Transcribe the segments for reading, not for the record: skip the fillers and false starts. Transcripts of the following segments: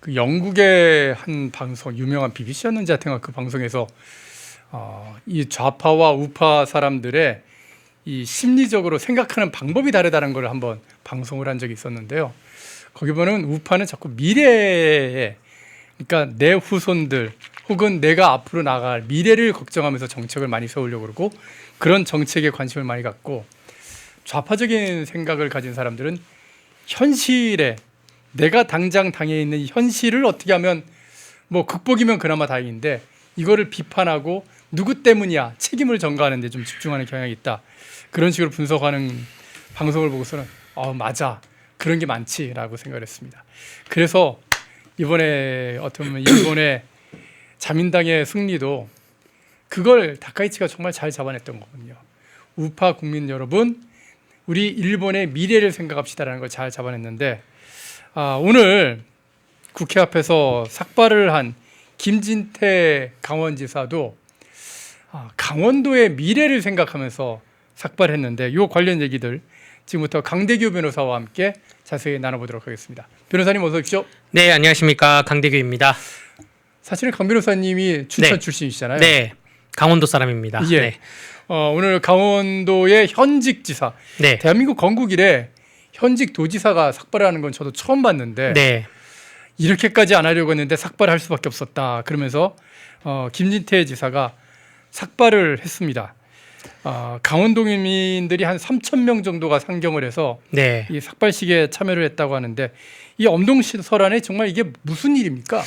그 영국의 한 방송, 유명한 BBC였는지 하여튼 그 방송에서 이 좌파와 우파 사람들의 이 심리적으로 생각하는 방법이 다르다는 걸 한번 방송을 한 적이 있었는데요. 거기 보면 우파는 자꾸 미래에, 그러니까 내 후손들 혹은 내가 앞으로 나갈 미래를 걱정하면서 정책을 많이 세우려고 그러고 그런 정책에 관심을 많이 갖고, 좌파적인 생각을 가진 사람들은 현실에 내가 당장 당해 있는 현실을 어떻게 하면 뭐 극복이면 그나마 다행인데 이거를 비판하고 누구 때문이야 책임을 전가하는 데 좀 집중하는 경향이 있다. 그런 식으로 분석하는 방송을 보고서는 맞아, 그런 게 많지라고 생각을 했습니다. 그래서 이번에 어떻게 보면 일본의 자민당의 승리도 그걸 다카이치가 정말 잘 잡아냈던 거거든요. 우파 국민 여러분, 우리 일본의 미래를 생각합시다라는 걸 잘 잡아냈는데, 오늘 국회 앞에서 삭발을 한 김진태 강원지사도 강원도의 미래를 생각하면서 삭발했는데, 이 관련 얘기들 지금부터 강대규 변호사와 함께 자세히 나눠보도록 하겠습니다. 변호사님 어서 오십시오. 네, 안녕하십니까, 강대규입니다. 사실은 강 변호사님이 춘천 네. 출신이시잖아요. 네, 강원도 사람입니다. 예. 네. 오늘 강원도의 현직 지사, 네. 대한민국 건국 이래 현직 도지사가 삭발하는 건 저도 처음 봤는데 네. 이렇게까지 안 하려고 했는데 삭발할 수밖에 없었다. 그러면서 김진태 지사가 삭발을 했습니다. 강원도민들이 한 3,000명 정도가 상경을 해서 네. 이 삭발식에 참여를 했다고 하는데, 이 엄동설안에 정말 이게 무슨 일입니까?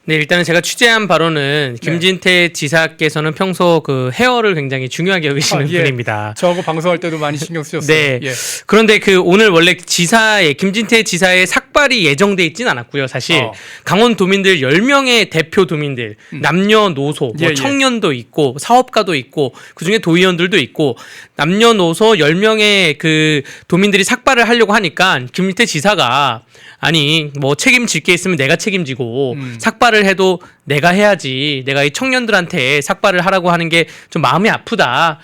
네, 일단은 제가 취재한 바로는 김진태 지사께서는 평소 그 헤어를 굉장히 중요하게 여기시는 예. 분입니다. 저하고 방송할 때도 많이 신경 쓰셨어요. 네. 예. 그런데 오늘 원래 김진태 지사의 삭발이 예정돼 있진 않았고요. 사실 강원도민들 10명의 대표 도민들, 남녀노소, 예, 예. 청년도 있고 사업가도 있고 그중에 도의원들도 있고 남녀노소 10명의 그 도민들이 삭발을 하려고 하니까 김진태 지사가 아니 뭐 책임질 게 있으면 내가 책임지고 삭발을 해도 내가 해야지, 내가 이 청년들한테 삭발을 하라고 하는 게 좀 마음이 아프다,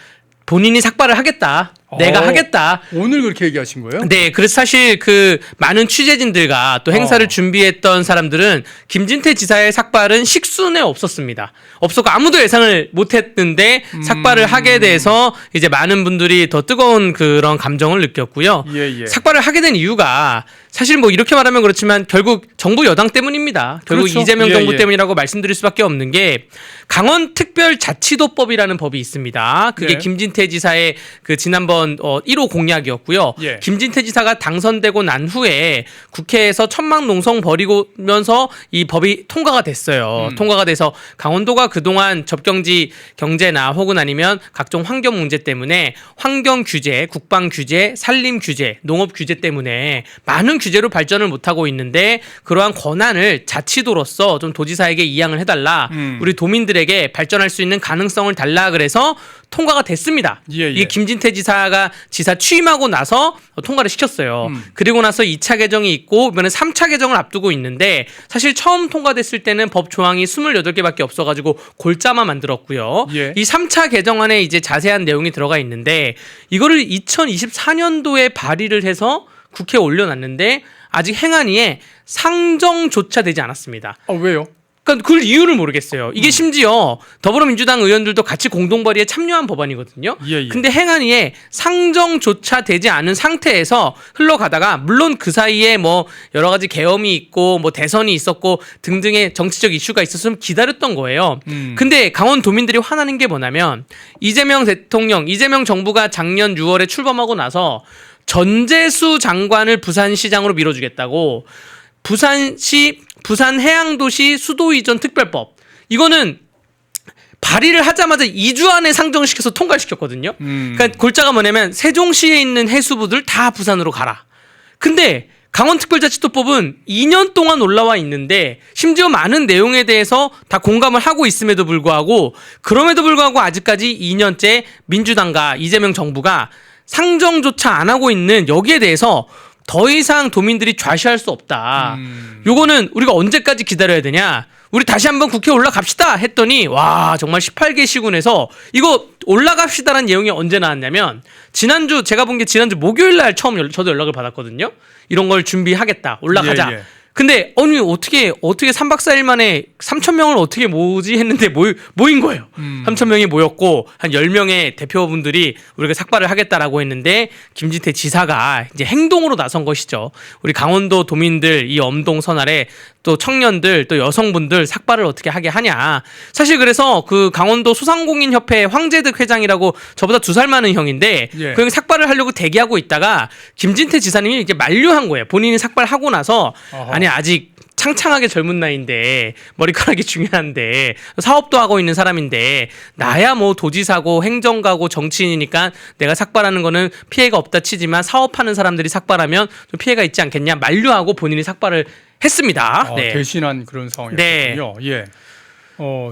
본인이 삭발을 하겠다, 내가 하겠다. 오늘 그렇게 얘기하신 거예요? 네, 그래서 사실 그 많은 취재진들과 또 행사를 준비했던 사람들은 김진태 지사의 삭발은 식순에 없었습니다. 없었고 아무도 예상을 못했는데 삭발을 하게 돼서 이제 많은 분들이 더 뜨거운 그런 감정을 느꼈고요. 예. 삭발을 하게 된 이유가 사실 뭐 이렇게 말하면 그렇지만 결국 정부 여당 때문입니다. 결국 그렇죠. 이재명 예, 정부 예. 때문이라고 말씀드릴 수밖에 없는 게, 강원특별자치도법이라는 법이 있습니다. 그게 네. 김진태 지사의 그 지난번 1호 공약이었고요. 예. 김진태 지사가 당선되고 난 후에 국회에서 천막 농성 벌이면서 이 법이 통과가 됐어요. 통과가 돼서 강원도가 그동안 접경지 경제나 혹은 아니면 각종 환경 문제 때문에 환경 규제, 국방 규제, 산림 규제, 농업 규제 때문에 많은 규제로 발전을 못하고 있는데, 그러한 권한을 자치도로서 좀 도지사에게 이양을 해달라, 우리 도민들에게 발전할 수 있는 가능성을 달라, 그래서 통과가 됐습니다. 예. 이게 김진태 지사가 지사 취임하고 나서 통과를 시켰어요. 그리고 나서 2차 개정이 있고 이번에 3차 개정을 앞두고 있는데, 사실 처음 통과됐을 때는 법 조항이 28개밖에 없어가지고 골자만 만들었고요. 예. 이 3차 개정안에 이제 자세한 내용이 들어가 있는데, 이거를 2024년도에 발의를 해서 국회에 올려놨는데 아직 행안위에 상정조차 되지 않았습니다. 왜요? 그러니까 그 이유를 모르겠어요. 이게 심지어 더불어민주당 의원들도 같이 공동발의에 참여한 법안이거든요. 예. 근데 행안위에 상정조차 되지 않은 상태에서 흘러가다가, 물론 그 사이에 뭐 여러 가지 계엄이 있고 뭐 대선이 있었고 등등의 정치적 이슈가 있었으면 기다렸던 거예요. 근데 강원도민들이 화나는 게 뭐냐면, 이재명 대통령, 이재명 정부가 작년 6월에 출범하고 나서 전재수 장관을 부산시장으로 밀어주겠다고 부산해양도시 수도이전 특별법, 이거는 발의를 하자마자 2주 안에 상정시켜서 통과시켰거든요. 그러니까 골자가 뭐냐면 세종시에 있는 해수부들 다 부산으로 가라. 근데 강원특별자치도법은 2년 동안 올라와 있는데 심지어 많은 내용에 대해서 다 공감을 하고 있음에도 불구하고, 그럼에도 불구하고 아직까지 2년째 민주당과 이재명 정부가 상정조차 안 하고 있는 여기에 대해서 더 이상 도민들이 좌시할 수 없다. 요거는 우리가 언제까지 기다려야 되냐? 우리 다시 한번 국회에 올라갑시다 했더니, 와, 정말 18개 시군에서 이거 올라갑시다라는 내용이 언제 나왔냐면, 제가 본 게 지난주 목요일 날 처음 저도 연락을 받았거든요. 이런 걸 준비하겠다, 올라가자. 근데 아니 어떻게 3박 4일 만에 3,000명을 어떻게 모으지 했는데 모인 거예요. 3,000명이 모였고 한 10명의 대표분들이 우리가 삭발을 하겠다라고 했는데 김진태 지사가 이제 행동으로 나선 것이죠. 우리 강원도 도민들 이 엄동 선알에 또 청년들 또 여성분들 삭발을 어떻게 하게 하냐. 사실 그래서 그 강원도 소상공인협회 황재득 회장이라고 저보다 2살 많은 형인데 예. 그 형이 삭발을 하려고 대기하고 있다가 김진태 지사님이 이제 만류한 거예요. 본인이 삭발하고 나서 어허. 아니 아직 창창하게 젊은 나이인데 머리카락이 중요한데 사업도 하고 있는 사람인데 나야 뭐 도지사고 행정가고 정치인이니까 내가 삭발하는 거는 피해가 없다 치지만 사업하는 사람들이 삭발하면 좀 피해가 있지 않겠냐 만류하고 본인이 삭발을 했습니다. 네. 대신한 그런 상황이었군요. 예.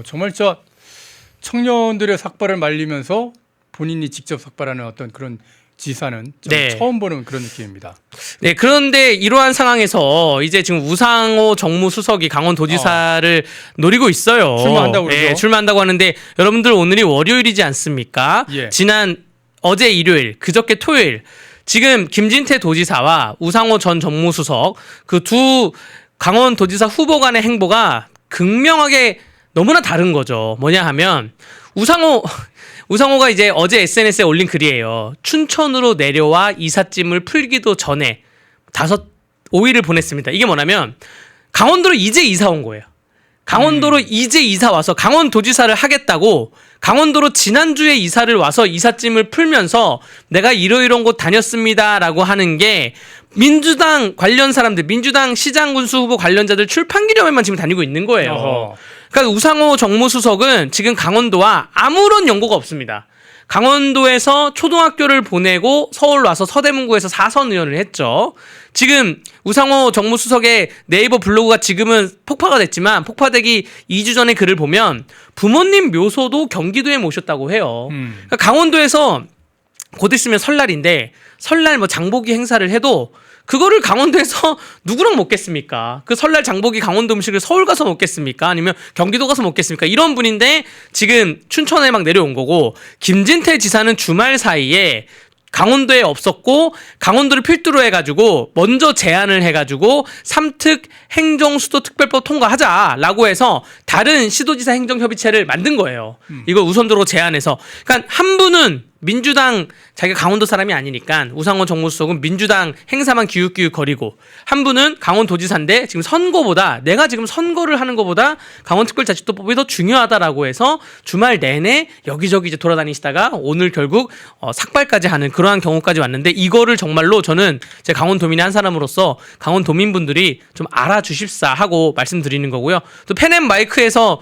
정말 청년들의 삭발을 말리면서 본인이 직접 삭발하는 어떤 그런 지사는 네. 처음 보는 그런 느낌입니다. 네, 그런데 이러한 상황에서 이제 지금 우상호 정무수석이 강원도지사를 노리고 있어요. 출마한다고 그러죠. 네, 출마한다고 하는데 여러분들 오늘이 월요일이지 않습니까? 예. 어제 일요일, 그저께 토요일 지금 김진태 도지사와 우상호 전 정무수석 그 두 강원도지사 후보 간의 행보가 극명하게 너무나 다른 거죠. 뭐냐 하면 우상호가 이제 어제 SNS에 올린 글이에요. 춘천으로 내려와 이삿짐을 풀기도 전에 5일을 보냈습니다. 이게 뭐냐면 강원도로 이제 이사 온 거예요. 강원도로 이제 이사 와서 강원도지사를 하겠다고 강원도로 지난주에 이사를 와서 이삿짐을 풀면서 내가 이러이러한 곳 다녔습니다라고 하는 게 민주당 관련 사람들, 민주당 시장 군수 후보 관련자들 출판 기념회만 지금 다니고 있는 거예요. 어허. 그러니까 우상호 정무수석은 지금 강원도와 아무런 연고가 없습니다. 강원도에서 초등학교를 보내고 서울 와서 서대문구에서 4선 의원을 했죠. 지금 우상호 정무수석의 네이버 블로그가 지금은 폭파가 됐지만 폭파되기 2주 전에 글을 보면 부모님 묘소도 경기도에 모셨다고 해요. 그러니까 강원도에서 곧 있으면 설날인데 설날 뭐 장보기 행사를 해도 그거를 강원도에서 누구랑 먹겠습니까? 그 설날 장보기 강원도 음식을 서울 가서 먹겠습니까? 아니면 경기도 가서 먹겠습니까? 이런 분인데 지금 춘천에 막 내려온 거고 김진태 지사는 주말 사이에 강원도에 없었고 강원도를 필두로 해가지고 먼저 제안을 해가지고 3특 행정수도특별법 통과하자라고 해서 다른 시도지사 행정협의체를 만든 거예요. 이걸 우선적으로 제안해서 그러니까 한 분은 민주당 자기가 강원도 사람이 아니니까 우상호 정무수석은 민주당 행사만 기웃기웃 거리고 한 분은 강원도지사인데 지금 선거보다 내가 지금 선거를 하는 것보다 강원특별자치도법이 더 중요하다라고 해서 주말 내내 여기저기 이제 돌아다니시다가 오늘 결국 삭발까지 하는 그러한 경우까지 왔는데 이거를 정말로 저는 제 강원도민의 한 사람으로서 강원도민분들이 좀 알아주십사 하고 말씀드리는 거고요. 또 펜앤마이크에서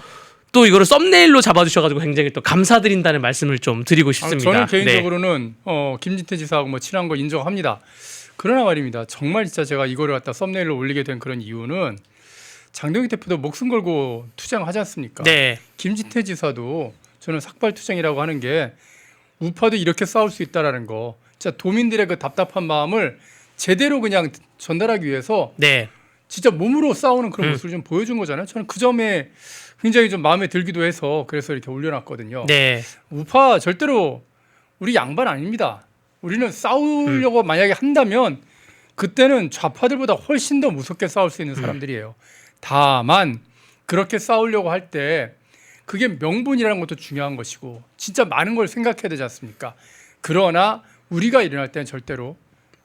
또 이거를 썸네일로 잡아주셔가지고 굉장히 또 감사드린다는 말씀을 좀 드리고 싶습니다. 저는 개인적으로는 김진태 지사하고 뭐 친한 거 인정합니다. 그러나 말입니다. 정말 진짜 제가 이거를 갖다 썸네일로 올리게 된 그런 이유는 장동익 대표도 목숨 걸고 투쟁하지 않습니까? 네. 김진태 지사도 저는 삭발 투쟁이라고 하는 게 우파도 이렇게 싸울 수 있다라는 거, 진짜 도민들의 그 답답한 마음을 제대로 그냥 전달하기 위해서 네. 진짜 몸으로 싸우는 그런 모습을 좀 보여준 거잖아요. 저는 그 점에 굉장히 좀 마음에 들기도 해서 그래서 이렇게 올려놨거든요. 네. 우파 절대로 우리 양반 아닙니다. 우리는 싸우려고 만약에 한다면 그때는 좌파들보다 훨씬 더 무섭게 싸울 수 있는 사람들이에요. 다만 그렇게 싸우려고 할 때 그게 명분이라는 것도 중요한 것이고 진짜 많은 걸 생각해야 되지 않습니까? 그러나 우리가 일어날 때는 절대로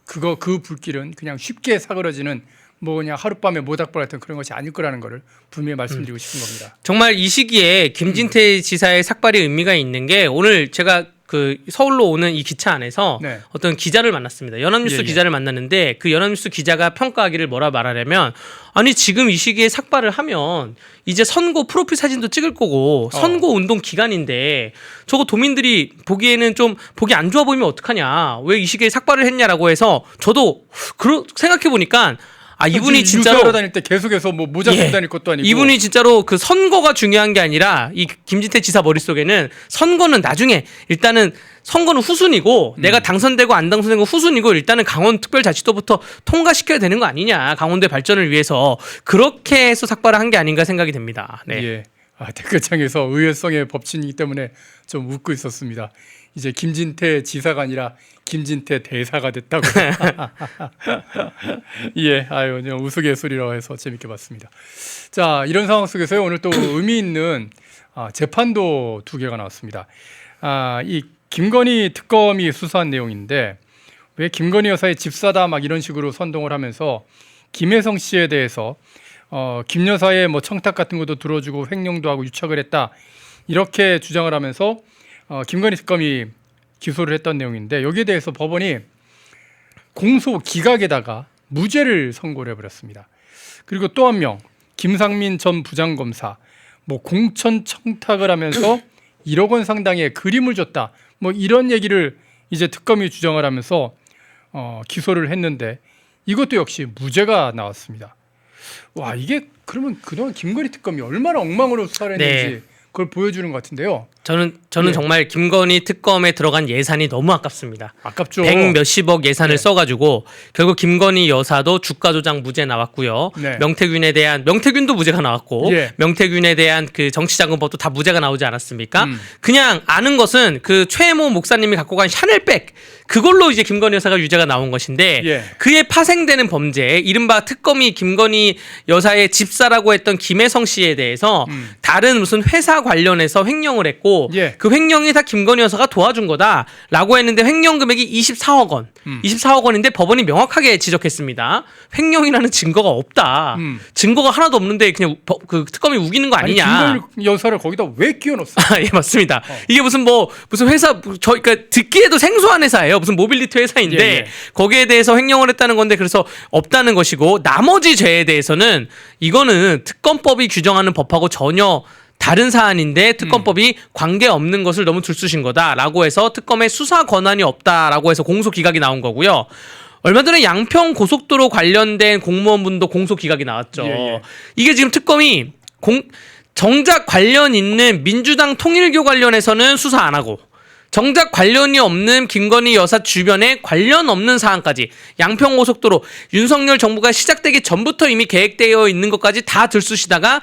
그 불길은 그냥 쉽게 사그러지는 뭐 그냥 하룻밤에 모닥불 같은 그런 것이 아닐 거라는 거를 분명히 말씀드리고 싶은 겁니다. 정말 이 시기에 김진태 지사의 삭발이 의미가 있는 게 오늘 제가 그 서울로 오는 이 기차 안에서 네. 어떤 기자를 만났습니다. 연합뉴스 예, 예. 기자를 만났는데 그 연합뉴스 기자가 평가하기를 뭐라 말하냐면 아니 지금 이 시기에 삭발을 하면 이제 선거 프로필 사진도 찍을 거고 선거 운동 기간인데 저거 도민들이 보기에는 좀 보기 안 좋아 보이면 어떡하냐. 왜 이 시기에 삭발을 했냐라고 해서 저도 생각해 보니까 이분이 진짜로 유세하러 다닐 때 계속해서 뭐 모자 쓰고 다닐 것도 아니고 이분이 진짜로 그 선거가 중요한 게 아니라 이 김진태 지사 머릿속에는 선거는 나중에 일단은 선거는 후순이고 내가 당선되고 안 당선되고 후순이고 일단은 강원특별자치도부터 통과시켜야 되는 거 아니냐. 강원도의 발전을 위해서 그렇게 해서 삭발을 한 게 아닌가 생각이 됩니다. 네. 예. 댓글창에서 의외성의 법칙이기 때문에 좀 웃고 있었습니다. 이제 김진태 지사가 아니라 김진태 대사가 됐다고. 예, 아유, 그냥 우스갯소리라고 해서 재밌게 봤습니다. 자, 이런 상황 속에서 오늘 또 의미 있는 재판도 두 개가 나왔습니다. 이 김건희 특검이 수사한 내용인데 왜 김건희 여사의 집사다 막 이런 식으로 선동을 하면서 김혜성 씨에 대해서 김 여사의 뭐 청탁 같은 것도 들어주고 횡령도 하고 유착을 했다 이렇게 주장을 하면서 김건희 특검이 기소를 했던 내용인데 여기에 대해서 법원이 공소 기각에다가 무죄를 선고를 해버렸습니다. 그리고 또 한 명 김상민 전 부장검사 뭐 공천 청탁을 하면서 1억 원 상당의 그림을 줬다 뭐 이런 얘기를 이제 특검이 주장을 하면서 기소를 했는데 이것도 역시 무죄가 나왔습니다. 와, 이게 그러면 그동안 김건희 특검이 얼마나 엉망으로 수사를 했는지 그걸 보여주는 것 같은데요. 저는 예. 정말 김건희 특검에 들어간 예산이 너무 아깝습니다. 아깝죠. 100 몇십억 예산을 네. 써가지고 결국 김건희 여사도 주가 조작 무죄 나왔고요. 네. 명태균도 무죄가 나왔고 예. 명태균에 대한 그 정치자금법도 다 무죄가 나오지 않았습니까? 그냥 아는 것은 그 최모 목사님이 갖고 간 샤넬백 그걸로 이제 김건희 여사가 유죄가 나온 것인데 예. 그에 파생되는 범죄 이른바 특검이 김건희 여사의 집사라고 했던 김혜성 씨에 대해서 다른 무슨 회사 관련해서 횡령을 했고 예. 그 횡령이 다 김건희 여사가 도와준 거다라고 했는데 횡령 금액이 24억 원. 24억 원인데 법원이 명확하게 지적했습니다. 횡령이라는 증거가 없다. 증거가 하나도 없는데 그냥 그 특검이 우기는 거 아니냐. 아니, 김건희 여사를 거기다 왜 끼워넣었어? 예, 맞습니다. 이게 무슨 회사 그러니까 듣기에도 생소한 회사예요. 무슨 모빌리티 회사인데 예, 예. 거기에 대해서 횡령을 했다는 건데 그래서 없다는 것이고 나머지 죄에 대해서는 이거는 특검법이 규정하는 법하고 전혀 다른 사안인데 특검법이 관계없는 것을 너무 들쑤신 거다라고 해서 특검의 수사 권한이 없다라고 해서 공소 기각이 나온 거고요. 얼마 전에 양평 고속도로 관련된 공무원분도 공소 기각이 나왔죠. 예, 예. 이게 지금 특검이 정작 관련 있는 민주당 통일교 관련해서는 수사 안 하고 정작 관련이 없는 김건희 여사 주변에 관련 없는 사안까지 양평고속도로 윤석열 정부가 시작되기 전부터 이미 계획되어 있는 것까지 다 들쑤시다가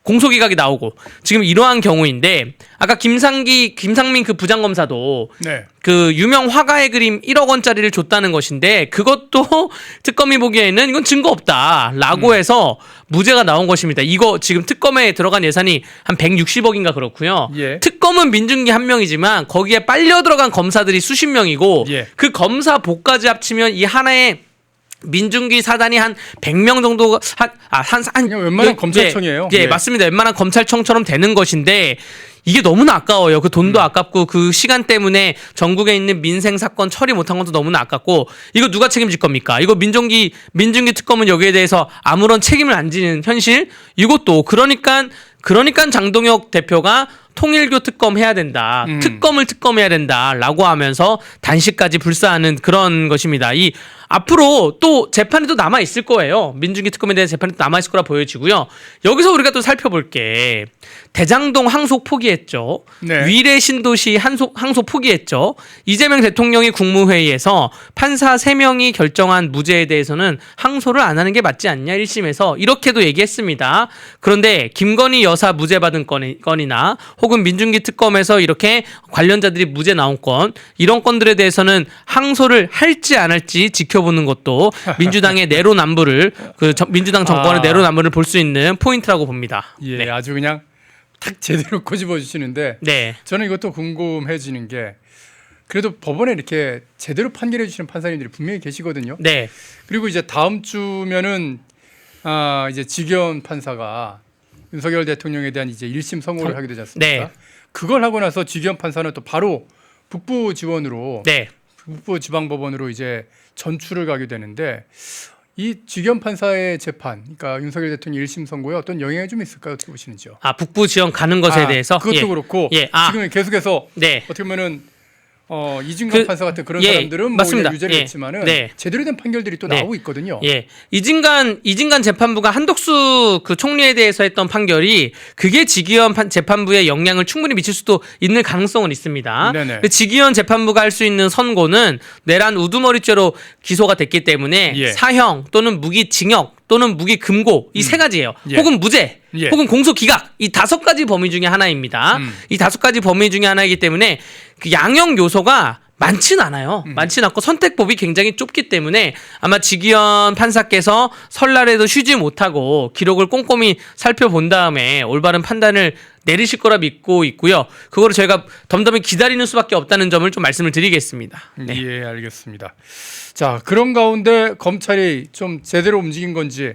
공소기각이 나오고 지금 이러한 경우인데 아까 김상민 그 부장검사도 네. 그 유명 화가의 그림 1억 원짜리를 줬다는 것인데 그것도 특검이 보기에는 이건 증거 없다라고 해서 무죄가 나온 것입니다. 이거 지금 특검에 들어간 예산이 한 160억인가 그렇고요. 예. 특검은 민중기 한 명이지만 거기에 빨려 들어간 검사들이 수십 명이고 예. 그 검사 복까지 합치면 이 하나의 민중기 사단이 한 100명 정도 그냥 웬만한 검찰청이에요. 예, 예. 맞습니다. 웬만한 검찰청처럼 되는 것인데 이게 너무나 아까워요. 그 돈도 아깝고 그 시간 때문에 전국에 있는 민생 사건 처리 못한 것도 너무나 아깝고 이거 누가 책임질 겁니까? 이거 민중기 특검은 여기에 대해서 아무런 책임을 안 지는 현실. 이것도 그러니까 장동혁 대표가 통일교 특검 해야 된다. 특검을 특검해야 된다라고 하면서 단식까지 불사하는 그런 것입니다. 이 앞으로 또 재판이 또 남아 있을 거예요. 민중기 특검에 대한 재판이 또 남아 있을 거라 보여지고요. 여기서 우리가 또 살펴볼 게 대장동 항소 포기했죠. 네. 위례 신도시 항소 포기했죠. 이재명 대통령이 국무회의에서 판사 3명이 결정한 무죄에 대해서는 항소를 안 하는 게 맞지 않냐 1심에서 이렇게도 얘기했습니다. 그런데 김건희 여사 무죄 받은 건이나 혹은 민중기 특검에서 이렇게 관련자들이 무죄 나온 건 이런 건들에 대해서는 항소를 할지 안 할지 지켜보는 것도 민주당의 내로남불을 민주당 정권의 내로남불을 볼 수 있는 포인트라고 봅니다. 예, 네. 아주 그냥 탁 제대로 꼬집어 주시는데 네. 저는 이것도 궁금해지는 게 그래도 법원에 이렇게 제대로 판결해 주시는 판사님들이 분명히 계시거든요. 네. 그리고 이제 다음 주면은 이제 지기현 판사가 윤석열 대통령에 대한 이제 1심 선고를 하게 되지 않습니까? 네. 그걸 하고 나서 지기현 판사는 또 바로 북부 지원으로 네. 북부 지방법원으로 이제 전출을 가게 되는데 이 지기현 판사의 재판, 그러니까 윤석열 대통령 1심 선고에 어떤 영향이 좀 있을까요? 어떻게 보시는지요? 북부 지원 가는 것에 대해서 그것도 예. 그렇고 예. 지금 계속해서 네. 어떻게 보면은 이진관 판사 같은 그런 사람들은 맞습니다. 뭐 유죄를 예. 했지만은 네. 제대로 된 판결들이 또 네. 나오고 있거든요. 예. 이진관 재판부가 한덕수 그 총리에 대해서 했던 판결이 그게 지기현 재판부에 영향을 충분히 미칠 수도 있는 가능성은 있습니다. 네네. 근데 지기현 재판부가 할 수 있는 선고는 내란 우두머리죄로 기소가 됐기 때문에 예. 사형 또는 무기징역 또는 무기 금고 이 세 가지예요. 예. 혹은 무죄, 예. 혹은 공소 기각 이 5가지 범위 중에 하나입니다. 이 5가지 범위 중에 하나이기 때문에 그 양형 요소가 많진 않아요. 많진 않고 선택법이 굉장히 좁기 때문에 아마 지기현 판사께서 설날에도 쉬지 못하고 기록을 꼼꼼히 살펴본 다음에 올바른 판단을 내리실 거라 믿고 있고요. 그거를 저희가 덤덤히 기다리는 수밖에 없다는 점을 좀 말씀을 드리겠습니다. 네. 예, 알겠습니다. 자, 그런 가운데 검찰이 좀 제대로 움직인 건지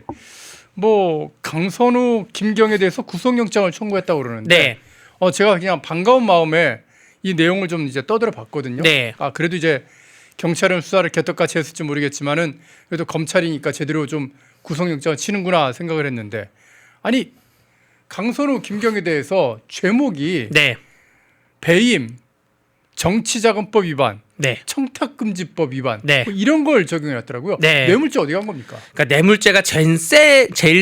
뭐 강선우, 김경에 대해서 구속영장을 청구했다고 그러는데 네. 제가 그냥 반가운 마음에 이 내용을 좀 이제 떠들어 봤거든요. 네. 그래도 이제 경찰은 수사를 개떡같이 했을지 모르겠지만은 그래도 검찰이니까 제대로 좀 구속영장을 치는구나 생각을 했는데 아니 강선우, 김경에 대해서 죄목이 네. 배임, 정치자금법 위반, 네. 청탁금지법 위반 네. 뭐 이런 걸 적용해놨더라고요. 네. 뇌물죄 어디 간 겁니까? 그러니까 뇌물죄가 제일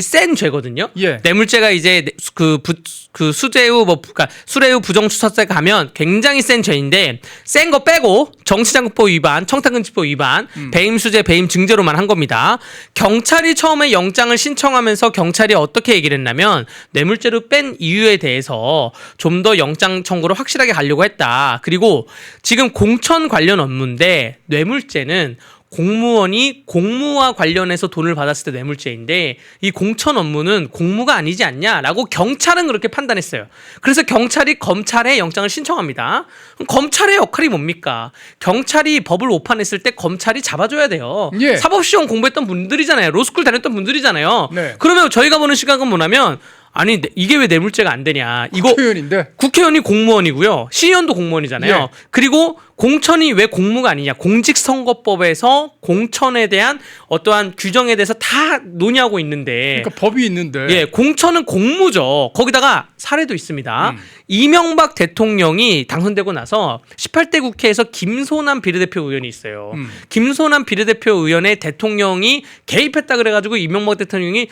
센 죄거든요. 예. 뇌물죄가 이제 그 수재후 그러니까 수뢰후 부정수사세 가면 굉장히 센 죄인데 센 거 빼고 정치자금법 위반, 청탁금지법 위반, 배임수재, 배임증죄로만 한 겁니다. 경찰이 처음에 영장을 신청하면서 경찰이 어떻게 얘기를 했냐면 뇌물죄로 뺀 이유에 대해서 좀 더 영장 청구를 확실하게 가려고 했다. 그리고 지금 공천 관련 업무인데 뇌물죄는 공무원이 공무와 관련해서 돈을 받았을 때 뇌물죄인데 이 공천 업무는 공무가 아니지 않냐라고 경찰은 그렇게 판단했어요. 그래서 경찰이 검찰에 영장을 신청합니다. 그럼 검찰의 역할이 뭡니까? 경찰이 법을 오판했을 때 검찰이 잡아줘야 돼요. 예. 사법시험 공부했던 분들이잖아요. 로스쿨 다녔던 분들이잖아요. 네. 그러면 저희가 보는 시각은 뭐냐면 아니 이게 왜 뇌물죄가 안 되냐. 이거 국회의원인데 국회의원이 공무원이고요. 시의원도 공무원이잖아요. 예. 그리고 공천이 왜 공무가 아니냐. 공직선거법에서 공천에 대한 어떠한 규정에 대해서 다 논의하고 있는데 그러니까 법이 있는데 예, 공천은 공무죠. 거기다가 사례도 있습니다. 이명박 대통령이 당선되고 나서 18대 국회에서 김소남 비례대표 의원이 있어요. 김소남 비례대표 의원의 대통령이 개입했다 그래가지고 이명박 대통령이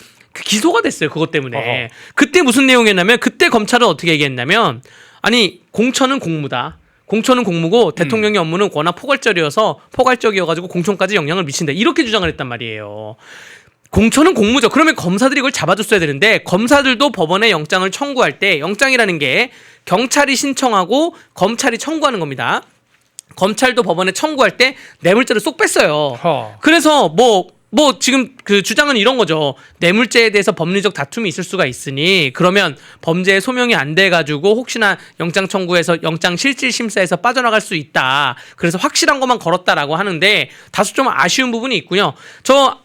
기소가 됐어요. 그것 때문에. 어허. 그때 무슨 내용이었냐면 그때 검찰은 어떻게 얘기했냐면 아니 공천은 공무다. 공천은 공무고 대통령의 업무는 워낙 포괄적이어가지고 공천까지 영향을 미친다. 이렇게 주장을 했단 말이에요. 공천은 공무죠. 그러면 검사들이 이걸 잡아줬어야 되는데 검사들도 법원에 영장을 청구할 때 영장이라는 게 경찰이 신청하고 검찰이 청구하는 겁니다. 검찰도 법원에 청구할 때 뇌물죄를 쏙 뺐어요. 그래서 뭐 지금 그 주장은 이런 거죠. 뇌물죄에 대해서 법리적 다툼이 있을 수가 있으니 그러면 범죄의 소명이 안 돼가지고 혹시나 영장 청구해서 영장 실질 심사에서 빠져나갈 수 있다. 그래서 확실한 것만 걸었다라고 하는데 다소 좀 아쉬운 부분이 있고요. 저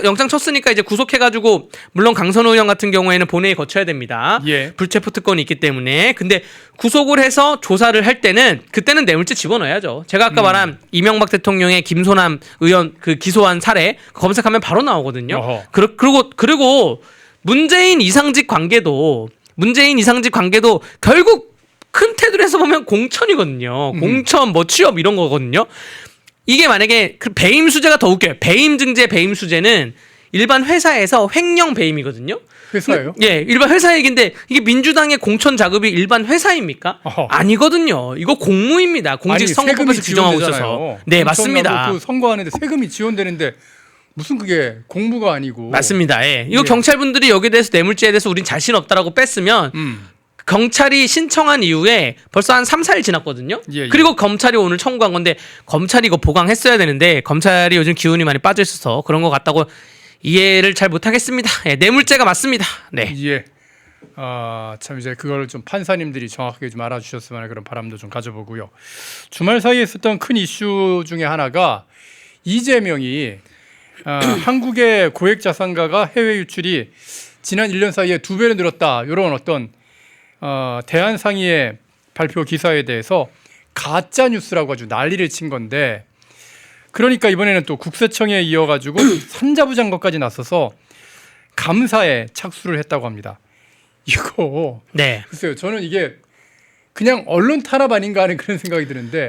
영장 쳤으니까 이제 구속해가지고 물론 강선우 의원 같은 경우에는 본회의 거쳐야 됩니다. 예. 불체포 특권이 있기 때문에 근데 구속을 해서 조사를 할 때는 그때는 뇌물죄 집어넣어야죠. 제가 아까 말한 이명박 대통령의 김소남 의원 그 기소한 사례 검색하면 바로 나오거든요. 어허. 그리고 문재인 이상직 관계도 결국 큰 테두리에서 보면 공천이거든요. 공천, 뭐 취업 이런 거거든요. 이게 만약에 그 배임 수재가 더 웃겨요. 배임 증제, 배임 수재는 일반 회사에서 횡령 배임이거든요. 회사예요? 예, 일반 회사 얘기인데 이게 민주당의 공천 자급이 일반 회사입니까? 어허. 아니거든요. 이거 공무입니다. 공직선거법에서 규정하고 있어서. 네, 맞습니다. 선거하는데 세금이 지원되는데 무슨 그게 공무가 아니고 맞습니다. 예. 이거 예. 경찰분들이 여기에 대해서 뇌물죄에 대해서 우린 자신 없다라고 뺐으면 경찰이 신청한 이후에 벌써 한 3, 4일 지났거든요. 예, 예. 그리고 검찰이 오늘 청구한 건데 검찰이 이거 보강했어야 되는데 검찰이 요즘 기운이 많이 빠져 있어서 그런 것 같다고 이해를 잘 못하겠습니다. 예, 뇌물죄가 맞습니다. 네. 예. 참 이제 그걸 좀 판사님들이 정확하게 좀 알아주셨으면 하는 그런 바람도 좀 가져보고요. 주말 사이에 있었던 큰 이슈 중에 하나가 이재명이 한국의 고액 자산가가 해외 유출이 지난 1년 사이에 2배로 늘었다. 이런 어떤 대한상의의 발표 기사에 대해서 가짜 뉴스라고 아주 난리를 친 건데 그러니까 이번에는 또 국세청에 이어가지고 산자부장관까지 나서서 감사에 착수를 했다고 합니다. 이거 네. 글쎄요. 저는 이게 그냥 언론 탄압 아닌가 하는 그런 생각이 드는데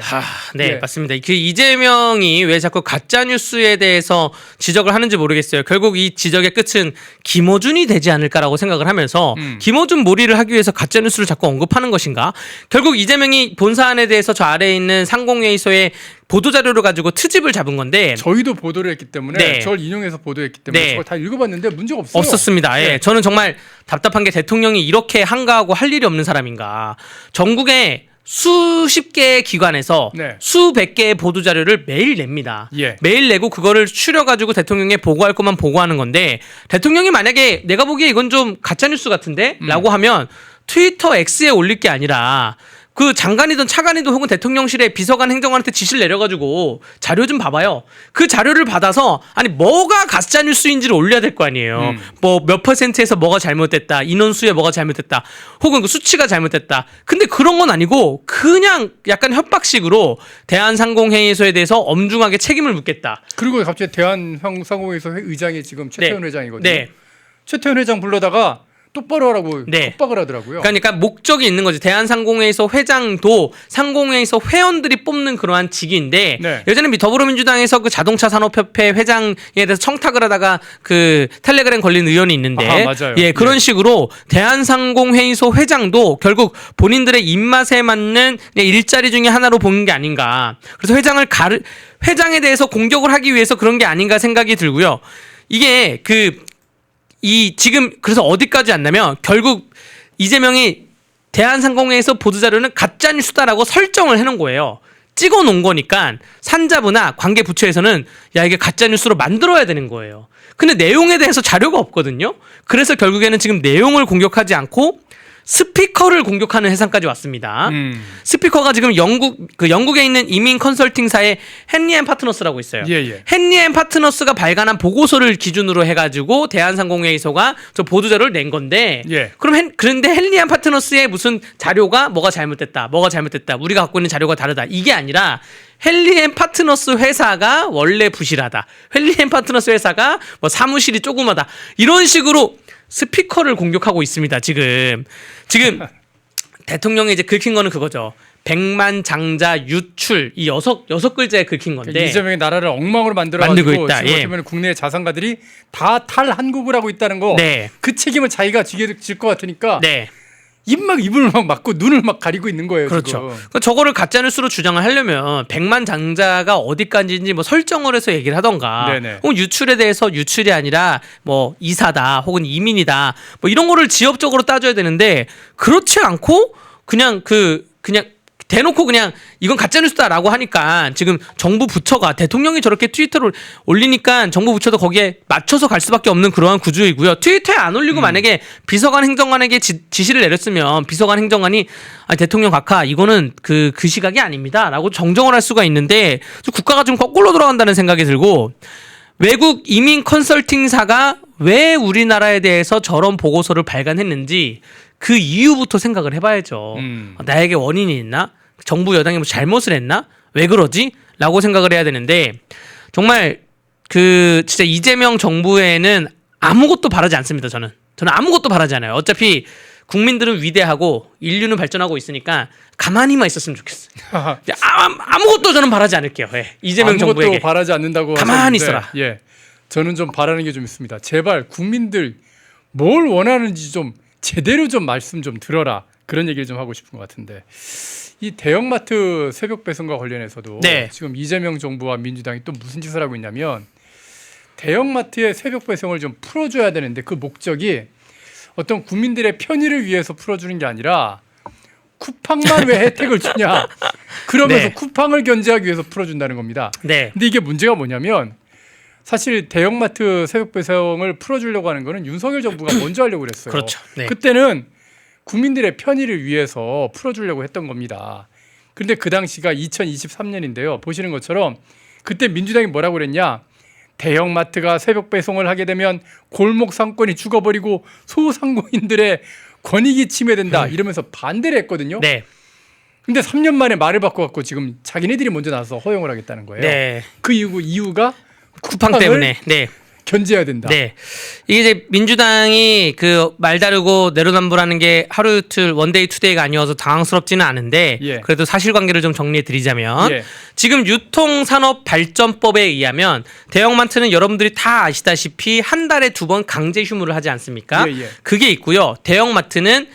네, 예. 맞습니다. 그 이재명이 왜 자꾸 가짜 뉴스에 대해서 지적을 하는지 모르겠어요. 결국 이 지적의 끝은 김어준이 되지 않을까라고 생각을 하면서 김어준 몰이를 하기 위해서 가짜 뉴스를 자꾸 언급하는 것인가? 결국 이재명이 본 사안에 대해서 저 아래에 있는 상공회의소에 보도자료를 가지고 트집을 잡은 건데 저희도 보도를 했기 때문에 네. 저를 인용해서 보도했기 때문에 네. 저걸 다 읽어봤는데 문제가 없어요. 없었습니다. 예. 네. 저는 정말 답답한 게 대통령이 이렇게 한가하고 할 일이 없는 사람인가. 전국에 수십 개의 기관에서 네. 수백 개의 보도자료를 매일 냅니다. 예. 매일 내고 그거를 추려가지고 대통령에 보고할 것만 보고하는 건데 대통령이 만약에 내가 보기에 이건 좀 가짜뉴스 같은데? 라고 하면 트위터 X에 올릴 게 아니라 그 장관이든 차관이든 혹은 대통령실에 비서관 행정관한테 지시를 내려가지고 자료 좀 봐봐요. 그 자료를 받아서 아니 뭐가 가짜뉴스인지를 올려야 될 거 아니에요. 뭐 몇 %에서 뭐가 잘못됐다. 인원수에 뭐가 잘못됐다. 혹은 그 수치가 잘못됐다. 근데 그런 건 아니고 그냥 약간 협박식으로 대한상공회의소에 대해서 엄중하게 책임을 묻겠다. 그리고 갑자기 대한상공회의소 의장이 지금 최태원 네. 회장이거든요. 네. 최태원 회장 불러다가 똑바로 하라고 네. 협박을 하더라고요. 그러니까 목적이 있는 거지. 대한상공회의소 회장도 상공회의소 회원들이 뽑는 그러한 직위인데 네. 예전에 더불어민주당에서 그 자동차 산업협회 회장에 대해서 청탁을 하다가 그 텔레그램 걸린 의원이 있는데 맞아요. 예, 그런 식으로 대한상공회의소 회장도 결국 본인들의 입맛에 맞는 일자리 중에 하나로 보는 게 아닌가. 그래서 회장에 대해서 공격을 하기 위해서 그런 게 아닌가 생각이 들고요. 이게 지금 그래서 어디까지 왔냐면 결국 이재명이 대한상공회에서 보도자료는 가짜뉴스다라고 설정을 해놓은 거예요. 찍어놓은 거니까 산자부나 관계 부처에서는 야 이게 가짜뉴스로 만들어야 되는 거예요. 근데 내용에 대해서 자료가 없거든요. 그래서 결국에는 지금 내용을 공격하지 않고 스피커를 공격하는 해상까지 왔습니다. 스피커가 지금 영국에 있는 이민 컨설팅사의 헨리 앤 파트너스라고 있어요. 예. 헨리 앤 파트너스가 발간한 보고서를 기준으로 해가지고 대한상공회의소가 저 보도자료를 낸 건데, 예. 그런데 헨리 앤 파트너스의 무슨 자료가 뭐가 잘못됐다, 우리가 갖고 있는 자료가 다르다 이게 아니라. 헨리 앤 파트너스 회사가 원래 부실하다. 헨리 앤 파트너스 회사가 뭐 사무실이 조그마다. 이런 식으로 스피커를 공격하고 있습니다. 지금 대통령이 이제 긁힌 거는 그거죠. 백만장자 유출 이 여섯 글자에 긁힌 건데 이재명이 나라를 엉망으로 만들고 만들어가지고 있다. 지금 예. 어쩌면 국내 자산가들이 다 탈한국을 하고 있다는 거. 네. 그 책임을 자기가 질 것 같으니까 네. 입을 막 막고 눈을 막 가리고 있는 거예요. 그렇죠. 지금. 그러니까 저거를 가짜뉴스로 주장을 하려면 백만장자가 어디까지인지 뭐 설정을 해서 얘기를 하던가 네네. 혹은 유출에 대해서 유출이 아니라 뭐 이사다 혹은 이민이다 뭐 이런 거를 지역적으로 따져야 되는데 그렇지 않고 그냥 대놓고 그냥 이건 가짜뉴스다라고 하니까 지금 정부 부처가 대통령이 저렇게 트위터를 올리니까 정부 부처도 거기에 맞춰서 갈 수밖에 없는 그러한 구조이고요. 트위터에 안 올리고 만약에 비서관 행정관에게 지시를 내렸으면 비서관 행정관이 대통령 각하 이거는 그 시각이 아닙니다라고 정정을 할 수가 있는데 국가가 좀 거꾸로 돌아간다는 생각이 들고 외국 이민 컨설팅사가 왜 우리나라에 대해서 저런 보고서를 발간했는지 그 이유부터 생각을 해봐야죠. 나에게 원인이 있나? 정부 여당이 뭐 잘못을 했나? 왜 그러지? 라고 생각을 해야 되는데 정말 진짜 이재명 정부에는 아무것도 바라지 않습니다. 저는 아무것도 바라지 않아요. 어차피 국민들은 위대하고 인류는 발전하고 있으니까 가만히만 있었으면 좋겠어요. 아무것도 저는 바라지 않을게요. 예. 이재명 정부에게. 아무것도 바라지 않는다고 가만히 하셨는데, 있어라. 예. 저는 좀 바라는 게 좀 있습니다. 제발 국민들 뭘 원하는지 좀 제대로 좀 말씀 좀 들어라. 그런 얘기를 좀 하고 싶은 것 같은데 이 대형마트 새벽 배송과 관련해서도 네. 지금 이재명 정부와 민주당이 또 무슨 짓을 하고 있냐면 대형마트의 새벽 배송을 좀 풀어줘야 되는데 그 목적이 어떤 국민들의 편의를 위해서 풀어주는 게 아니라 쿠팡만 왜 혜택을 주냐 그러면서 네. 쿠팡을 견제하기 위해서 풀어준다는 겁니다. 네. 근데 이게 문제가 뭐냐면 사실 대형마트 새벽 배송을 풀어주려고 하는 거는 윤석열 정부가 먼저 하려고 그랬어요. 그렇죠. 네. 그때는 국민들의 편의를 위해서 풀어주려고 했던 겁니다. 그런데 그 당시가 2023년인데요. 보시는 것처럼 그때 민주당이 뭐라고 그랬냐. 대형마트가 새벽 배송을 하게 되면 골목 상권이 죽어버리고 소상공인들의 권익이 침해된다 이러면서 반대를 했거든요. 네. 근데 3년 만에 말을 바꿔갖고 지금 자기네들이 먼저 나서 허용을 하겠다는 거예요. 네. 그 이유가 쿠팡 때문에. 네. 견제해야 된다. 네. 이게 이제 민주당이 그 말 다르고 내로남불하는 게 하루 이틀 원데이 투데이가 아니어서 당황스럽지는 않은데 예. 그래도 사실관계를 좀 정리해 드리자면 예. 지금 유통산업발전법에 의하면 대형마트는 여러분들이 다 아시다시피 한 달에 2번 강제 휴무를 하지 않습니까? 예, 예. 그게 있고요. 대형마트는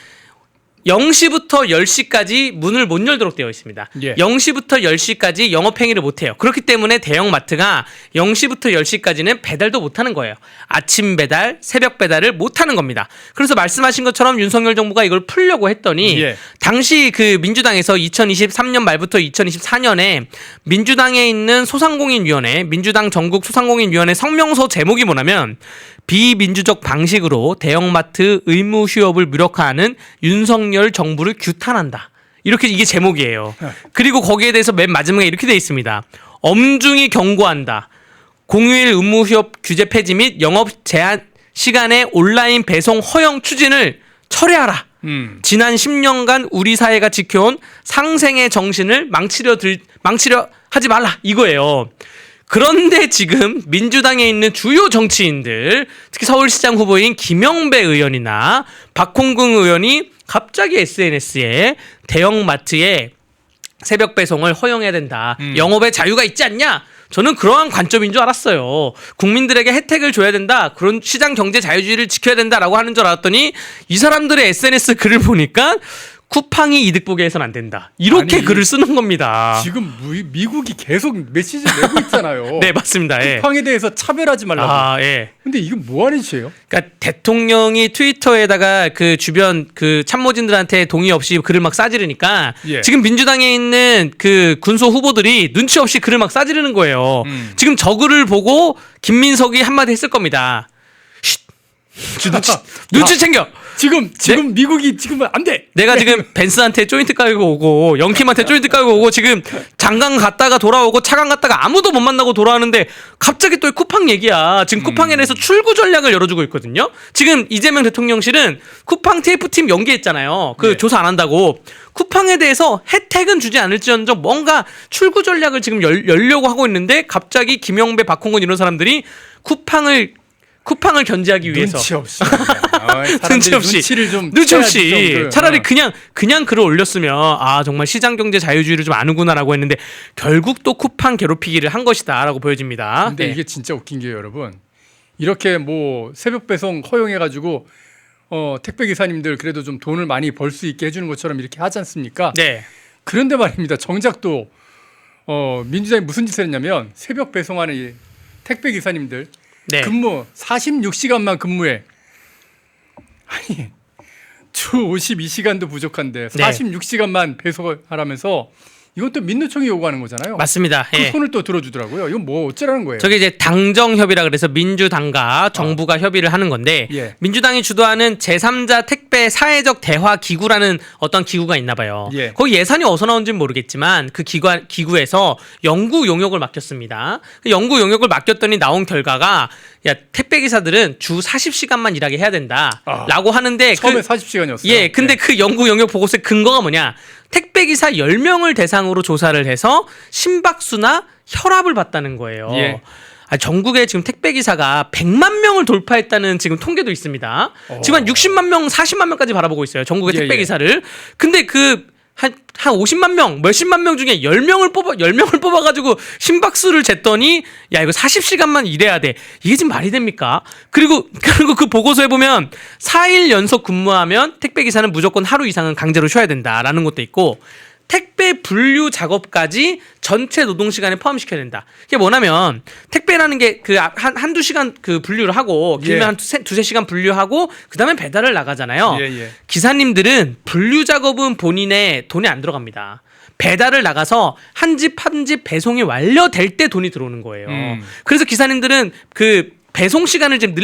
0시부터 10시까지 문을 못 열도록 되어 있습니다. 예. 0시부터 10시까지 영업행위를 못해요. 그렇기 때문에 대형마트가 0시부터 10시까지는 배달도 못하는 거예요. 아침 배달, 새벽 배달을 못하는 겁니다. 그래서 말씀하신 것처럼 윤석열 정부가 이걸 풀려고 했더니 예. 당시 그 민주당에서 2023년 말부터 2024년에 민주당에 있는 소상공인위원회, 민주당 전국 소상공인위원회 성명서 제목이 뭐냐면 비민주적 방식으로 대형마트 의무 휴업을 무력화하는 윤석열 정부를 규탄한다. 이렇게 이게 제목이에요. 그리고 거기에 대해서 맨 마지막에 이렇게 돼 있습니다. 엄중히 경고한다. 공휴일 의무 휴업 규제 폐지 및 영업 제한 시간의 온라인 배송 허용 추진을 철회하라. 지난 10년간 우리 사회가 지켜온 상생의 정신을 망치려 하지 말라. 이거예요. 그런데 지금 민주당에 있는 주요 정치인들, 특히 서울시장 후보인 김영배 의원이나 박홍근 의원이 갑자기 SNS에 대형마트에 새벽 배송을 허용해야 된다. 영업의 자유가 있지 않냐? 저는 그러한 관점인 줄 알았어요. 국민들에게 혜택을 줘야 된다. 그런 시장 경제 자유주의를 지켜야 된다라고 하는 줄 알았더니 이 사람들의 SNS 글을 보니까 쿠팡이 이득 보게 해서는 안 된다. 이렇게 아니, 글을 쓰는 겁니다. 지금 미국이 계속 메시지를 내고 있잖아요. 네, 맞습니다. 예. 쿠팡에 대해서 차별하지 말라고. 아, 예. 근데 이거 뭐 하는 짓이에요? 그러니까 대통령이 트위터에다가 그 주변 그 참모진들한테 동의 없이 글을 막 싸지르니까 예. 지금 민주당에 있는 그 군소 후보들이 눈치 없이 글을 막 싸지르는 거예요. 지금 저 글을 보고 김민석이 한마디 했을 겁니다. 쉿. 눈치 챙겨. 지금 미국이 지금 안 돼. 내가 지금 벤스한테 조인트 깔고 오고 영킴한테 조인트 깔고 오고 지금 장강 갔다가 돌아오고 차강 갔다가 아무도 못 만나고 돌아오는데 갑자기 또 쿠팡 얘기야. 지금 쿠팡에 대해서 출구 전략을 열어주고 있거든요. 지금 이재명 대통령실은 쿠팡 TF팀 연기했잖아요. 그 네. 조사 안 한다고. 쿠팡에 대해서 혜택은 주지 않을지언정 뭔가 출구 전략을 지금 열려고 하고 있는데 갑자기 김영배, 박홍근 이런 사람들이 쿠팡을 견제하기 위해서 눈치 없이. 눈치 없이 눈치를 좀 눈치 없이 채야지 좀 차라리 그냥 글을 올렸으면 아 정말 시장 경제 자유주의를 좀 아는구나라고 했는데 결국 또 쿠팡 괴롭히기를 한 것이다라고 보여집니다. 근데 네. 이게 진짜 웃긴 게 여러분 이렇게 뭐 새벽 배송 허용해가지고 택배 기사님들 그래도 좀 돈을 많이 벌 수 있게 해주는 것처럼 이렇게 하지 않습니까? 네. 그런데 말입니다. 정작 또 민주당이 무슨 짓을 했냐면 새벽 배송하는 이 택배 기사님들 네. 근무 46시간만 근무해. 아니 주 52시간도 부족한데 네. 46시간만 배송을 하라면서 이건 또 민노총이 요구하는 거잖아요. 맞습니다. 그 예. 손을 또 들어주더라고요. 이건 뭐 어쩌라는 거예요? 저게 이제 당정협의라 그래서 민주당과 정부가 협의를 하는 건데 예. 민주당이 주도하는 제3자 택배 사회적 대화 기구라는 어떤 기구가 있나 봐요. 예. 거기 예산이 어디서 나온지는 모르겠지만 그 기구에서 연구 용역을 맡겼습니다. 그 연구 용역을 맡겼더니 나온 결과가 야 택배 기사들은 주 40시간만 일하게 해야 된다라고 하는데 처음에 40시간이었어요. 예, 근데 그 연구 용역 보고서의 근거가 뭐냐? 택배 기사 10명을 대상으로 조사를 해서 심박수나 혈압을 봤다는 거예요. 예. 전국에 지금 택배 기사가 100만 명을 돌파했다는 지금 통계도 있습니다. 지금 한 60만 명, 40만 명까지 바라보고 있어요. 전국의 예, 택배 예. 기사를. 근데 한 50만 명, 몇십만 명 중에 10명을 뽑아가지고 심박수를 쟀더니, 야, 이거 40시간만 일해야 돼. 이게 지금 말이 됩니까? 그리고 그 보고서에 보면 4일 연속 근무하면 택배기사는 무조건 하루 이상은 강제로 쉬어야 된다라는 것도 있고, 택배 분류 작업까지 전체 노동 시간에 포함시켜야 된다. 이게 뭐냐면 택배라는 게 그 한두 시간 그 분류를 하고 길면 예. 한 두세 시간 분류하고 그다음에 배달을 나가잖아요. 예. 기사님들은 분류 작업은 본인의 돈이 안 들어갑니다. 배달을 나가서 한 집 한 집 배송이 완료될 때 돈이 들어오는 거예요. 그래서 기사님들은 그 배송 시간을 좀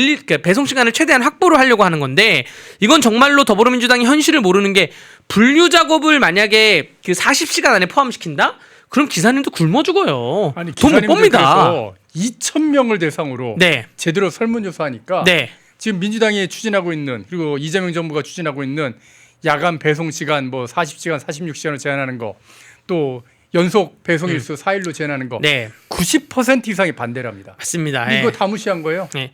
배송 시간을 최대한 확보를 하려고 하는 건데 이건 정말로 더불어민주당이 현실을 모르는 게 분류 작업을 만약에 그 40시간 안에 포함시킨다? 그럼 기사님도 굶어 죽어요. 아니 돈 못 법니다. 2,000명을 대상으로 네. 제대로 설문조사하니까 네. 지금 민주당이 추진하고 있는 그리고 이재명 정부가 추진하고 있는 야간 배송 시간 뭐 40시간, 46시간을 제한하는 거 또 연속 배송 일수 4일로 제한하는 거 네. 90% 이상이 반대를 합니다. 맞습니다. 근데 예. 이거 다 무시한 거예요. 네.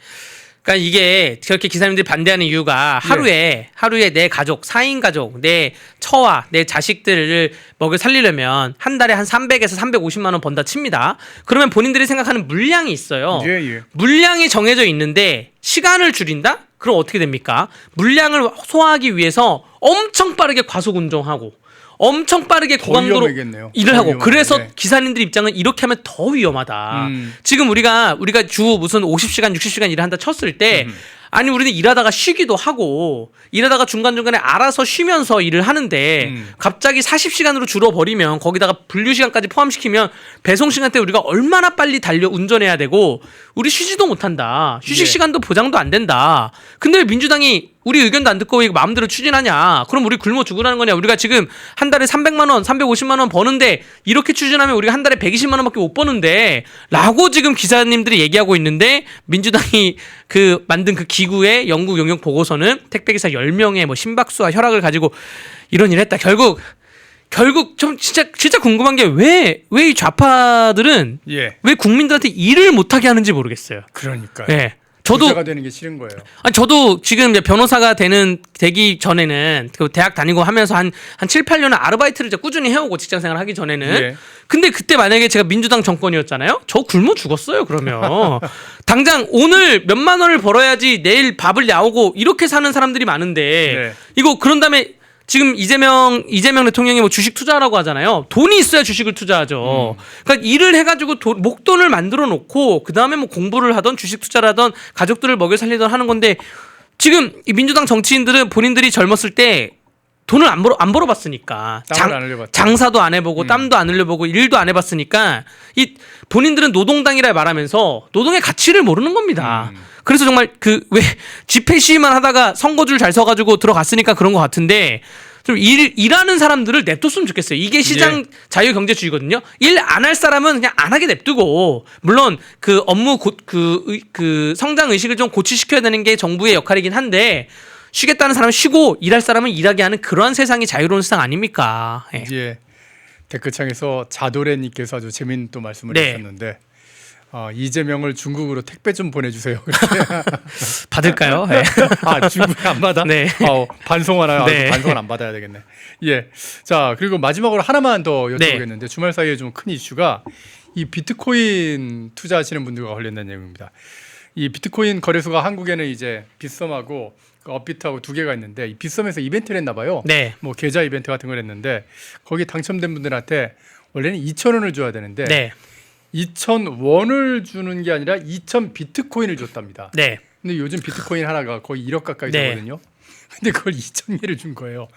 그러니까 이게 저렇게 기사님들이 반대하는 이유가 하루에 내 가족, 4인 가족, 내 처와 내 자식들을 먹여 살리려면 한 달에 한 300에서 350만 원 번다 칩니다. 그러면 본인들이 생각하는 물량이 있어요. 예. 물량이 정해져 있는데 시간을 줄인다? 그럼 어떻게 됩니까? 물량을 소화하기 위해서 엄청 빠르게 과속 운전하고 엄청 빠르게 고강도로 위험하겠네요. 일을 더 하고 위험하네. 그래서 네. 기사님들 입장은 이렇게 하면 더 위험하다. 지금 우리가 주 무슨 50시간 60시간 일을 한다 쳤을 때 아니 우리는 일하다가 쉬기도 하고 일하다가 중간중간에 알아서 쉬면서 일을 하는데 갑자기 40시간으로 줄어버리면 거기다가 분류시간까지 포함시키면 배송시간 때 우리가 얼마나 빨리 달려 운전해야 되고 우리 쉬지도 못한다. 휴식시간도 보장도 안 된다. 근데 왜 민주당이 우리 의견도 안 듣고 이거 마음대로 추진하냐. 그럼 우리 굶어 죽으라는 거냐. 우리가 지금 한 달에 300만 원 350만 원 버는데 이렇게 추진하면 우리가 한 달에 120만 원밖에 못 버는데 라고 지금 기자님들이 얘기하고 있는데 민주당이 그 만든 그 기구의 연구 용역 보고서는 택배기사 10명의 뭐 심박수와 혈압을 가지고 이런 일을 했다. 결국 좀 진짜 궁금한 게 왜 이 좌파들은 예. 왜 국민들한테 일을 못하게 하는지 모르겠어요. 그러니까요. 네. 저도 부자가 되는 게 싫은 거예요. 아니 저도 지금 이제 변호사가 되기 전에는 그 대학 다니고 하면서 한 7, 8년은 아르바이트를 이제 꾸준히 해오고 직장 생활 하기 전에는 예. 근데 그때 만약에 제가 민주당 정권이었잖아요. 저 굶어 죽었어요. 그러면 당장 오늘 몇만 원을 벌어야지 내일 밥을 야오고 이렇게 사는 사람들이 많은데 네. 이거 그런 다음에 지금 이재명 대통령이 뭐 주식 투자라고 하잖아요. 돈이 있어야 주식을 투자하죠. 그러니까 일을 해가지고 목돈을 만들어 놓고 그 다음에 뭐 공부를 하던 주식 투자를 하던 가족들을 먹여 살리던 하는 건데 지금 이 민주당 정치인들은 본인들이 젊었을 때 돈을 안 벌어봤으니까 땀을 안 흘려봤죠. 장사도 안 해보고 땀도 안 흘려보고 일도 안 해봤으니까 이 본인들은 노동당이라 말하면서 노동의 가치를 모르는 겁니다. 그래서 정말 그 왜 집회 시위만 하다가 선거줄 잘 서가지고 들어갔으니까 그런 것 같은데 좀 일하는 사람들을 냅뒀으면 좋겠어요. 이게 시장 자유경제주의거든요. 일 안 할 사람은 그냥 안 하게 냅두고 물론 그 업무 그 성장 의식을 좀 고취시켜야 되는 게 정부의 역할이긴 한데 쉬겠다는 사람은 쉬고 일할 사람은 일하게 하는 그러한 세상이 자유로운 세상 아닙니까? 예. 이제 댓글창에서 자도래님께서 아주 재미있는 또 말씀을 네. 하셨는데 이재명을 중국으로 택배 좀 보내주세요. 받을까요? 네. 중국에 안 받아? 네. 반송하나요? 네. 반송을 안 받아야 되겠네. 예. 자, 그리고 마지막으로 하나만 더 여쭤보겠는데 주말 사이에 좀 큰 이슈가 이 비트코인 투자하시는 분들과 관련된 내용입니다. 이 비트코인 거래소가 한국에는 이제 빗썸하고 그 업비트하고 두 개가 있는데 이 빗썸에서 이벤트를 했나 봐요. 네. 뭐 계좌 이벤트 같은 걸 했는데 거기 당첨된 분들한테 원래는 2,000원을 줘야 되는데 네. 2,000원을 주는 게 아니라 2,000 비트코인을 줬답니다. 네. 근데 요즘 비트코인 하나가 거의 1억 가까이 네. 되거든요. 근데 그걸 2,000개를 준 거예요.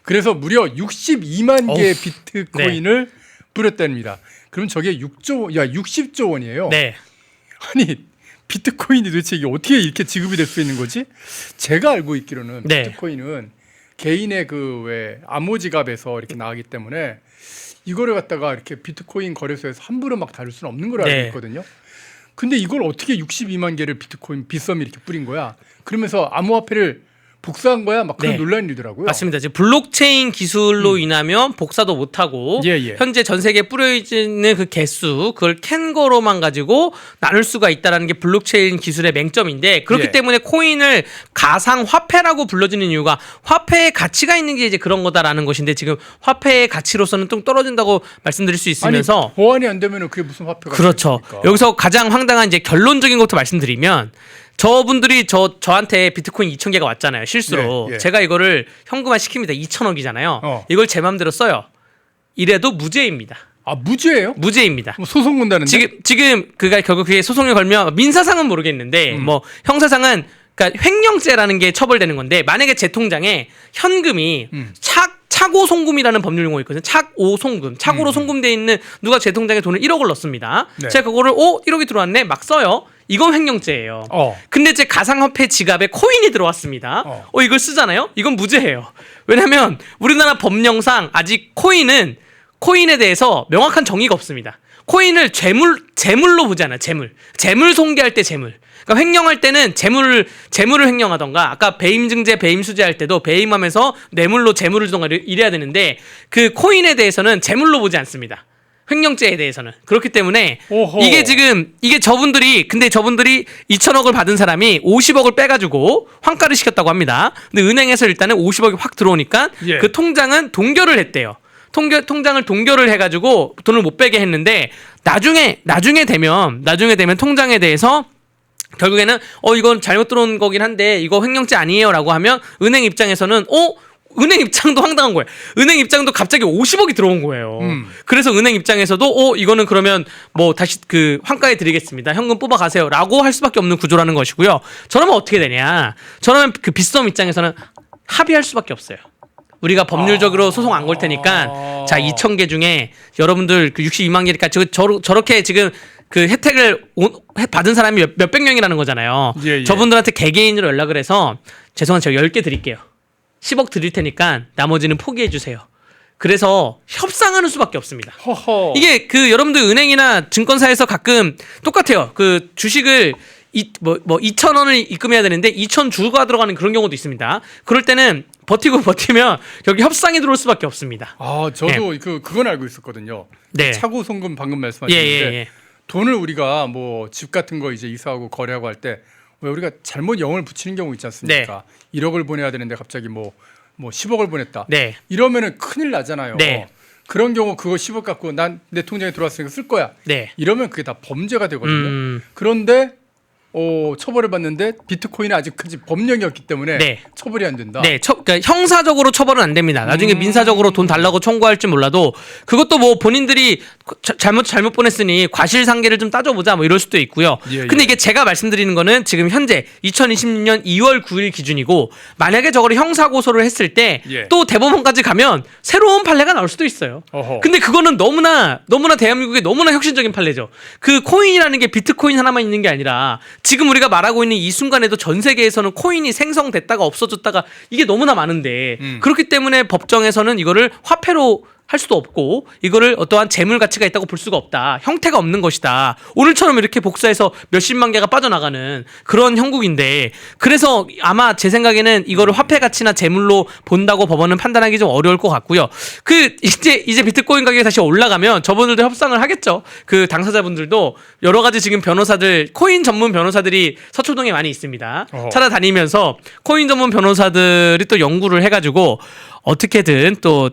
그래서 무려 62만 개의 비트코인을 뿌렸답니다. 그럼 저게 60조 원이에요. 네. 아니 비트코인이 도대체 이게 어떻게 이렇게 지급이 될 수 있는 거지? 제가 알고 있기로는 네. 비트코인은 개인의 그 왜 암호 지갑에서 이렇게 나가기 때문에 이거를 갖다가 이렇게 비트코인 거래소에서 함부로 막 다룰 수는 없는 걸 알고 네. 있거든요. 근데 이걸 어떻게 62만 개를 비트코인 빗썸이 이렇게 뿌린 거야? 그러면서 암호화폐를 복사한 거야? 막 그런 네. 논란이 일더라고요. 맞습니다. 지금 블록체인 기술로 인하면 복사도 못하고 예. 현재 전 세계에 뿌려있는 그 개수 그걸 캔 거로만 가지고 나눌 수가 있다는 게 블록체인 기술의 맹점인데 그렇기 예. 때문에 코인을 가상화폐라고 불러지는 이유가 화폐의 가치가 있는 게 이제 그런 거다라는 것인데 지금 화폐의 가치로서는 좀 떨어진다고 말씀드릴 수 있으면서 아니, 보완이 안 되면 그게 무슨 화폐가 그렇죠. 되겠습니까? 여기서 가장 황당한 이제 결론적인 것도 말씀드리면 저분들이 저한테 비트코인 2,000개가 왔잖아요. 실수로. 네, 예. 제가 이거를 현금화 시킵니다. 2,000억이잖아요. 이걸 제 맘대로 써요. 이래도 무죄입니다. 무죄예요? 무죄입니다. 뭐 소송 건다는데? 지금 그가 결국 그게 소송을 걸면 민사상은 모르겠는데 뭐 형사상은 그러니까 횡령죄라는 게 처벌되는 건데 만약에 제 통장에 현금이 차고 송금이라는 법률 용어가 있거든요. 차오 송금. 착오로 송금돼 있는 누가 제 통장에 돈을 1억을 넣습니다. 네. 제가 그거를 1억이 들어왔네. 막 써요. 이건 횡령죄예요. 근데 제 가상화폐 지갑에 코인이 들어왔습니다. 이걸 쓰잖아요. 이건 무죄예요. 왜냐하면 우리나라 법령상 아직 코인에 대해서 명확한 정의가 없습니다. 코인을 재물로 보지 않아요. 재물 손괴할 때 재물. 그러니까 횡령할 때는 재물을 횡령하던가 아까 배임증제 배임수재 할 때도 배임하면서 뇌물로 재물을 주던가 이래야 되는데 그 코인에 대해서는 재물로 보지 않습니다. 횡령죄에 대해서는. 그렇기 때문에 오호. 이게 저분들이 2,000억을 받은 사람이 50억을 빼가지고 환가를 시켰다고 합니다. 근데 은행에서 일단은 50억이 확 들어오니까 예. 그 통장은 동결을 했대요. 통장을 동결을 해가지고 돈을 못 빼게 했는데 나중에 되면 통장에 대해서 결국에는 이건 잘못 들어온 거긴 한데 이거 횡령죄 아니에요라고 하면 은행 입장에서는 은행 입장도 황당한 거예요. 은행 입장도 갑자기 50억이 들어온 거예요. 그래서 은행 입장에서도 이거는 그러면 뭐 다시 그 환가해 드리겠습니다. 현금 뽑아 가세요라고 할 수밖에 없는 구조라는 것이고요. 저러면 어떻게 되냐? 저러면 그 빚섬 입장에서는 합의할 수밖에 없어요. 우리가 법률적으로 소송 안 걸 테니까 자 2,000개 중에 여러분들 그 62만 개니까 저렇게 지금 그 혜택을 받은 사람이 몇백 명이라는 거잖아요. 예. 저분들한테 개개인으로 연락을 해서 죄송한 제가 10개 드릴게요. 10억 드릴 테니까 나머지는 포기해 주세요. 그래서 협상하는 수밖에 없습니다. 허허. 이게 그 여러분들 은행이나 증권사에서 가끔 똑같아요. 그 주식을 2,000원을 입금해야 되는데 2,000 주가 들어가는 그런 경우도 있습니다. 그럴 때는 버티면 여기 협상이 들어올 수밖에 없습니다. 저도 그건 알고 있었거든요. 네. 차고 송금 방금 말씀하셨는데 예. 돈을 우리가 뭐 집 같은 거 이제 이사하고 거래하고 할 때 왜 우리가 잘못 0을 붙이는 경우 있지 않습니까? 1억을 보내야 되는데 갑자기 뭐 10억을 보냈다. 네. 이러면은 큰일 나잖아요. 네. 그런 경우 그거 10억 갖고 난 내 통장에 들어왔으니까 쓸 거야. 네. 이러면 그게 다 범죄가 되거든요. 그런데 처벌을 받는데 비트코인은 아직까지 법령이 없기 때문에 네. 처벌이 안 된다. 네, 그러니까 형사적으로 처벌은 안 됩니다. 나중에 민사적으로 돈 달라고 청구할지 몰라도 그것도 뭐 본인들이 잘못 보냈으니 과실상계를 좀 따져보자 뭐 이럴 수도 있고요. 근데 이게 제가 말씀드리는 거는 지금 현재 2020년 2월 9일 기준이고 만약에 저거를 형사 고소를 했을 때 또 대법원까지 가면 새로운 판례가 나올 수도 있어요. 근데 그거는 너무나 대한민국의 너무나 혁신적인 판례죠. 그 코인이라는 게 비트코인 하나만 있는 게 아니라 지금 우리가 말하고 있는 이 순간에도 전 세계에서는 코인이 생성됐다가 없어졌다가 이게 너무나 많은데 그렇기 때문에 법정에서는 이거를 화폐로 할 수도 없고 이거를 어떠한 재물 가치가 있다고 볼 수가 없다. 형태가 없는 것이다. 오늘처럼 이렇게 복사해서 몇십만 개가 빠져나가는 그런 형국인데 그래서 아마 제 생각에는 이거를 화폐 가치나 재물로 본다고 법원은 판단하기 좀 어려울 것 같고요. 이제 비트코인 가격이 다시 올라가면 저분들도 협상을 하겠죠. 그 당사자분들도 여러 가지 지금 변호사들 코인 전문 변호사들이 서초동에 많이 있습니다. 찾아다니면서 코인 전문 변호사들이 또 연구를 해가지고 어떻게든 또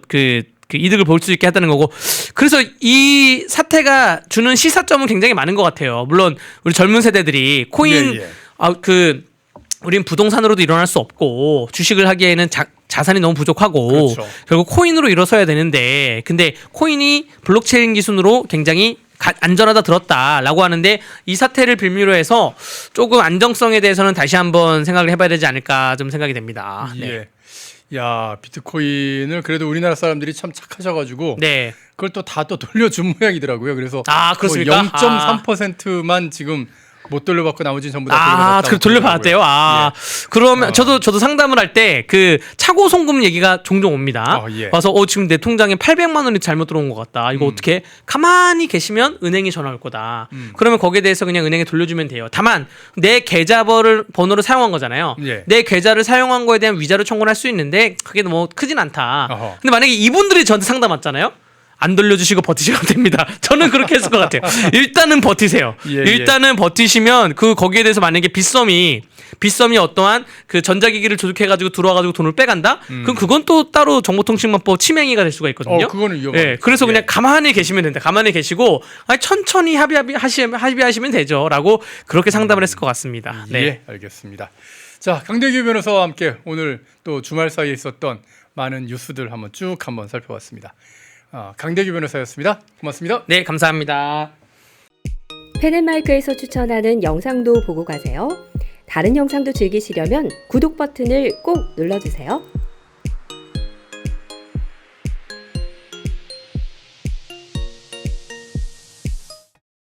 그 이득을 볼 수 있게 하다는 거고 그래서 이 사태가 주는 시사점은 굉장히 많은 것 같아요. 물론 우리 젊은 세대들이 코인 우린 부동산으로도 일어날 수 없고 주식을 하기에는 자산이 너무 부족하고 그렇죠. 결국 코인으로 일어서야 되는데 근데 코인이 블록체인 기술로 굉장히 안전하다 들었다라고 하는데 이 사태를 빌미로 해서 조금 안정성에 대해서는 다시 한번 생각을 해봐야 되지 않을까 좀 생각이 됩니다. 네. 야 비트코인을 그래도 우리나라 사람들이 참 착하셔가지고 네. 그걸 또 다 돌려준 모양이더라고요. 그래서 그렇습니까? 0.3%만 지금 못 돌려받고 나머지 전부 다 돌려받았대요. 그러면 저도 상담을 할 때 그 차고 송금 얘기가 종종 옵니다. 와서 지금 내 통장에 800만 원이 잘못 들어온 것 같다. 이거 어떻게 가만히 계시면 은행이 전화 올 거다. 그러면 거기에 대해서 그냥 은행에 돌려주면 돼요. 다만 내 계좌번호를 사용한 거잖아요. 내 계좌를 사용한 거에 대한 위자료 청구를 할 수 있는데 그게 뭐 크진 않다. 근데 만약에 이분들이 저한테 상담 왔잖아요. 안 돌려주시고 버티시면 됩니다. 저는 그렇게 했을 것 같아요. 일단은 버티세요. 일단은 버티시면 거기에 대해서 만약에 빚섬이 어떠한 그 전자기기를 조작해가지고 들어와가지고 돈을 빼간다? 그럼 그건 또 따로 정보통신망법 침해행위가 될 수가 있거든요. 그거는 위험해요. 그래서 그냥 가만히 계시면 된다. 가만히 계시고 천천히 합의하시면 되죠.라고 그렇게 상담을 했을 것 같습니다. 네, 알겠습니다. 자, 강대규 변호사와 함께 오늘 또 주말 사이에 있었던 많은 뉴스들 한번 쭉 살펴봤습니다. 강대규 변호사였습니다. 고맙습니다. 네, 감사합니다. 펜앤마이크에서 추천하는 영상도 보고 가세요. 다른 영상도 즐기시려면 구독 버튼을 꼭 눌러주세요.